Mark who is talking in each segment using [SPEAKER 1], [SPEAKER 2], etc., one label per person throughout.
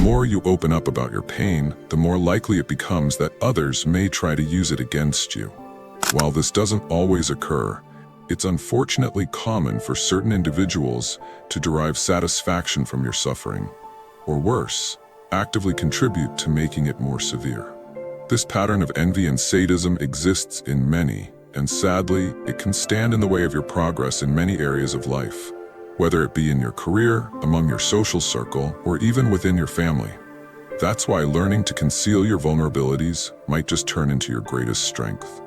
[SPEAKER 1] more you open up about your pain, the more likely it becomes that others may try to use it against you. While this doesn't always occur, it's unfortunately common for certain individuals to derive satisfaction from your suffering, or worse, actively contribute to making it more severe. This pattern of envy and sadism exists in many, and sadly, it can stand in the way of your progress in many areas of life, whether it be in your career, among your social circle, or even within your family. That's why learning to conceal your vulnerabilities might just turn into your greatest strength.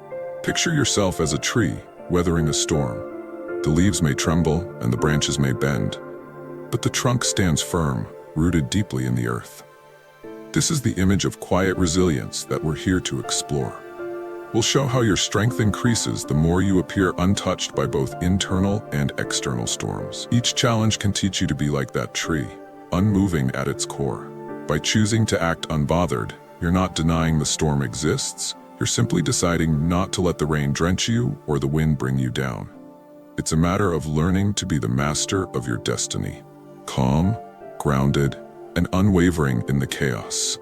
[SPEAKER 1] Picture yourself as a tree, weathering a storm. The leaves may tremble and the branches may bend, but the trunk stands firm, rooted deeply in the earth. This is the image of quiet resilience that we're here to explore. We'll show how your strength increases the more you appear untouched by both internal and external storms. Each challenge can teach you to be like that tree, unmoving at its core. By choosing to act unbothered, you're not denying the storm exists, you're simply deciding not to let the rain drench you or the wind bring you down. It's a matter of learning to be the master of your destiny, calm, grounded, and unwavering in the chaos.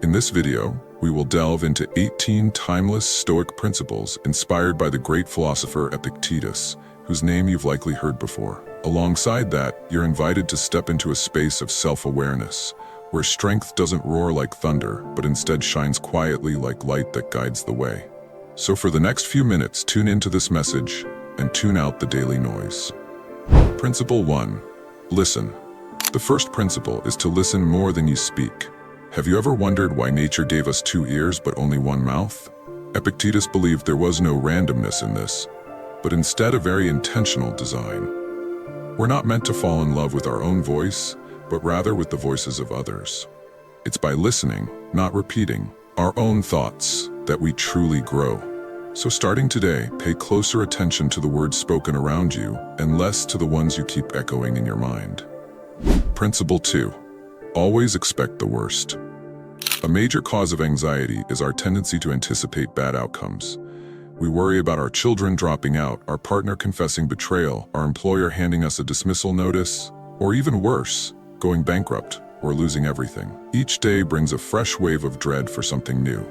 [SPEAKER 1] In this video, we will delve into 18 timeless Stoic principles inspired by the great philosopher Epictetus, whose name you've likely heard before. Alongside that, you're invited to step into a space of self-awareness, where strength doesn't roar like thunder, but instead shines quietly like light that guides the way. So for the next few minutes, tune into this message and tune out the daily noise. Principle 1. Listen. The first principle is to listen more than you speak. Have you ever wondered why nature gave us 2 ears but only 1 mouth? Epictetus believed there was no randomness in this, but instead a very intentional design. We're not meant to fall in love with our own voice, but rather with the voices of others. It's by listening, not repeating, our own thoughts that we truly grow. So starting today, pay closer attention to the words spoken around you and less to the ones you keep echoing in your mind. Principle 2. Always expect the worst. A major cause of anxiety is our tendency to anticipate bad outcomes. We worry about our children dropping out, our partner confessing betrayal, our employer handing us a dismissal notice, or even worse, going bankrupt or losing everything. Each day brings a fresh wave of dread for something new.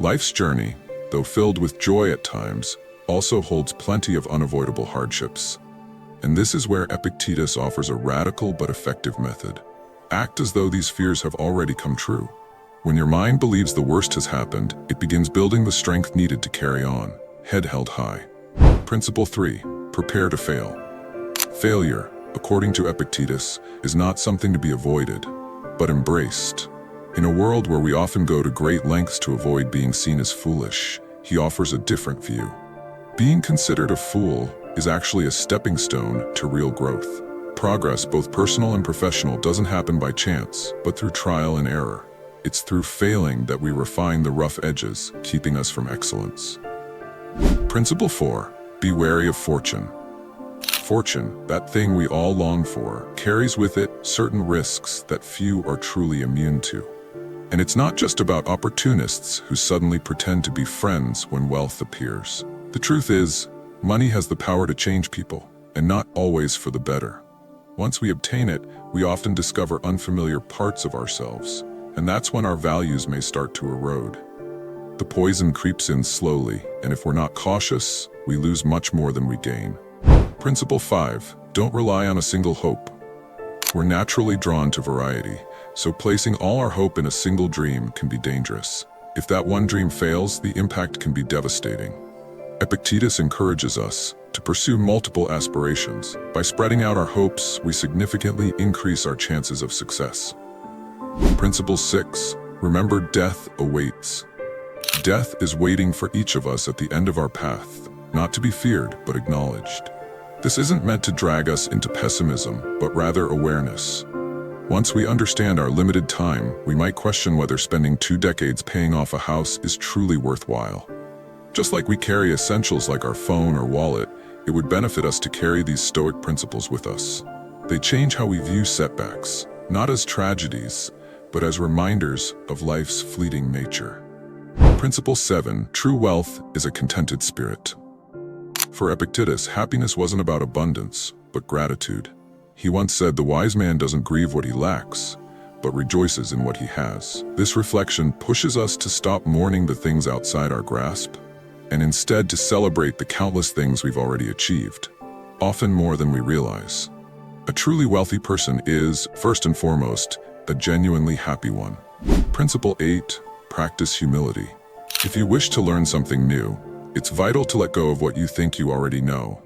[SPEAKER 1] Life's journey, though filled with joy at times, also holds plenty of unavoidable hardships. And this is where Epictetus offers a radical but effective method. Act as though these fears have already come true. When your mind believes the worst has happened, it begins building the strength needed to carry on, head held high. Principle 3. Prepare to fail. Failure, according to Epictetus, is not something to be avoided, but embraced. In a world where we often go to great lengths to avoid being seen as foolish, he offers a different view. Being considered a fool is actually a stepping stone to real growth. Progress, both personal and professional, doesn't happen by chance, but through trial and error. It's through failing that we refine the rough edges, keeping us from excellence. Principle 4. Be wary of fortune. Fortune, that thing we all long for, carries with it certain risks that few are truly immune to. And it's not just about opportunists who suddenly pretend to be friends when wealth appears. The truth is, money has the power to change people, and not always for the better. Once we obtain it, we often discover unfamiliar parts of ourselves, and that's when our values may start to erode. The poison creeps in slowly, and if we're not cautious, we lose much more than we gain. Principle 5. Don't rely on a single hope. We're naturally drawn to variety, so placing all our hope in a single dream can be dangerous. If that one dream fails, the impact can be devastating. Epictetus encourages us to pursue multiple aspirations. By spreading out our hopes, we significantly increase our chances of success. Principle 6. Remember, death awaits. Death is waiting for each of us at the end of our path, not to be feared, but acknowledged. This isn't meant to drag us into pessimism, but rather awareness. Once we understand our limited time, we might question whether spending 2 decades paying off a house is truly worthwhile. Just like we carry essentials like our phone or wallet, it would benefit us to carry these Stoic principles with us. They change how we view setbacks, not as tragedies, but as reminders of life's fleeting nature. Principle 7. True wealth is a contented spirit. For Epictetus, happiness wasn't about abundance, but gratitude. He once said, "The wise man doesn't grieve what he lacks, but rejoices in what he has. This reflection pushes us to stop mourning the things outside our grasp, and instead to celebrate the countless things we've already achieved, often more than we realize. A truly wealthy person is, first and foremost, a genuinely happy one. Principle 8. Practice humility. If you wish to learn something new, it's vital to let go of what you think you already know.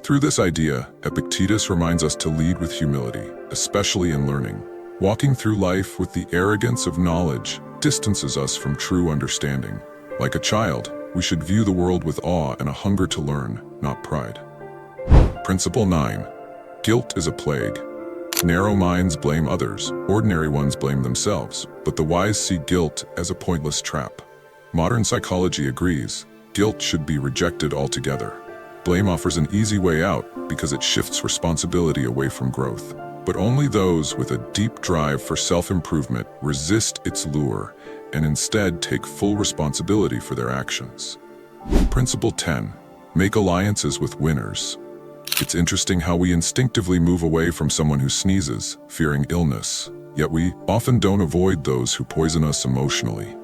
[SPEAKER 1] Through this idea, Epictetus reminds us to lead with humility, especially in learning. Walking through life with the arrogance of knowledge distances us from true understanding. Like a child, we should view the world with awe and a hunger to learn, not pride. Principle 9. Guilt is a plague. Narrow minds blame others, ordinary ones blame themselves, but the wise see guilt as a pointless trap. Modern psychology agrees, guilt should be rejected altogether. Blame offers an easy way out because it shifts responsibility away from growth. But only those with a deep drive for self-improvement resist its lure and instead take full responsibility for their actions. Principle 10. Make alliances with winners. It's interesting how we instinctively move away from someone who sneezes, fearing illness, yet we often don't avoid those who poison us emotionally.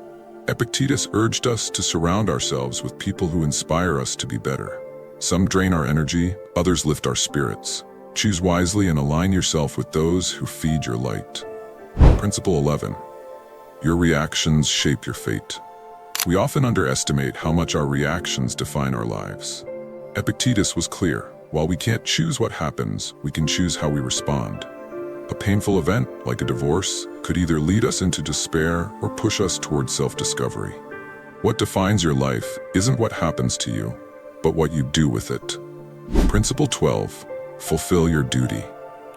[SPEAKER 1] Epictetus urged us to surround ourselves with people who inspire us to be better. Some drain our energy, others lift our spirits. Choose wisely and align yourself with those who feed your light. Principle 11. Your reactions shape your fate. We often underestimate how much our reactions define our lives. Epictetus was clear. While we can't choose what happens, we can choose how we respond. A painful event, like a divorce, could either lead us into despair or push us towards self-discovery. What defines your life isn't what happens to you, but what you do with it. Principle 12. Fulfill your duty.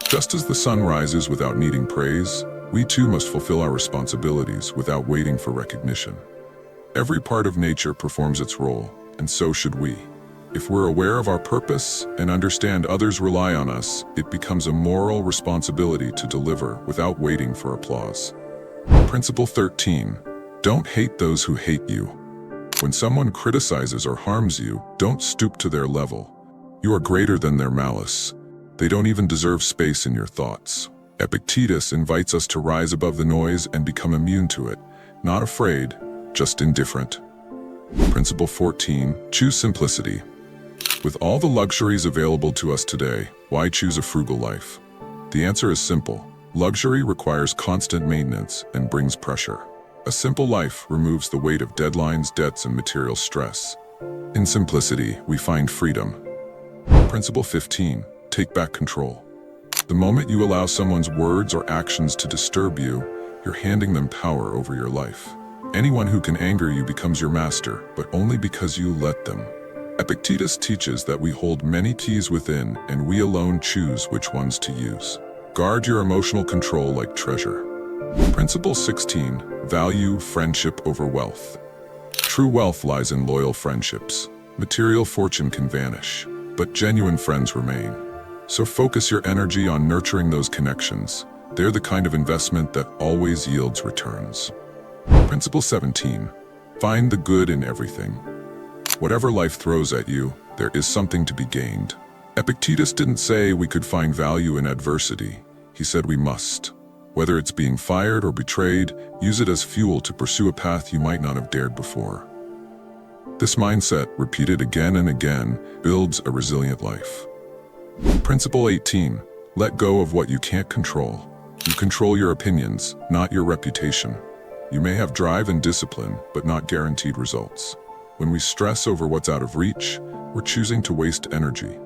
[SPEAKER 1] Just as the sun rises without needing praise, we too must fulfill our responsibilities without waiting for recognition. Every part of nature performs its role, and so should we. If we're aware of our purpose and understand others rely on us, it becomes a moral responsibility to deliver without waiting for applause. Principle 13. Don't hate those who hate you. When someone criticizes or harms you, don't stoop to their level. You are greater than their malice. They don't even deserve space in your thoughts. Epictetus invites us to rise above the noise and become immune to it, not afraid, just indifferent. Principle 14. Choose simplicity. With all the luxuries available to us today, why choose a frugal life? The answer is simple. Luxury requires constant maintenance and brings pressure. A simple life removes the weight of deadlines, debts, and material stress. In simplicity, we find freedom. Principle 15. Take back control. The moment you allow someone's words or actions to disturb you, you're handing them power over your life. Anyone who can anger you becomes your master, but only because you let them. Epictetus teaches that we hold many keys within, and we alone choose which ones to use. Guard your emotional control like treasure. Principle 16. Value friendship over wealth. True wealth lies in loyal friendships. Material fortune can vanish, but genuine friends remain. So focus your energy on nurturing those connections. They're the kind of investment that always yields returns. Principle 17. Find the good in everything. Whatever life throws at you, there is something to be gained. Epictetus didn't say we could find value in adversity. He said we must. Whether it's being fired or betrayed, use it as fuel to pursue a path you might not have dared before. This mindset, repeated again and again, builds a resilient life. Principle 18. Let go of what you can't control. You control your opinions, not your reputation. You may have drive and discipline, but not guaranteed results. When we stress over what's out of reach, we're choosing to waste energy.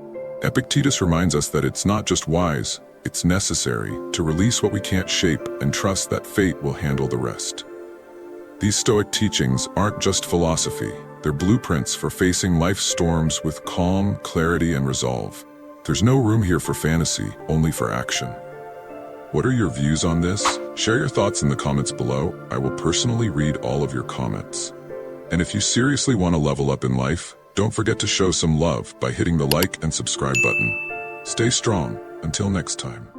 [SPEAKER 1] Epictetus reminds us that it's not just wise, it's necessary to release what we can't shape and trust that fate will handle the rest. These Stoic teachings aren't just philosophy, they're blueprints for facing life's storms with calm, clarity, and resolve. There's no room here for fantasy, only for action. What are your views on this? Share your thoughts in the comments below. I will personally read all of your comments. And if you seriously want to level up in life, don't forget to show some love by hitting the like and subscribe button. Stay strong. Until next time.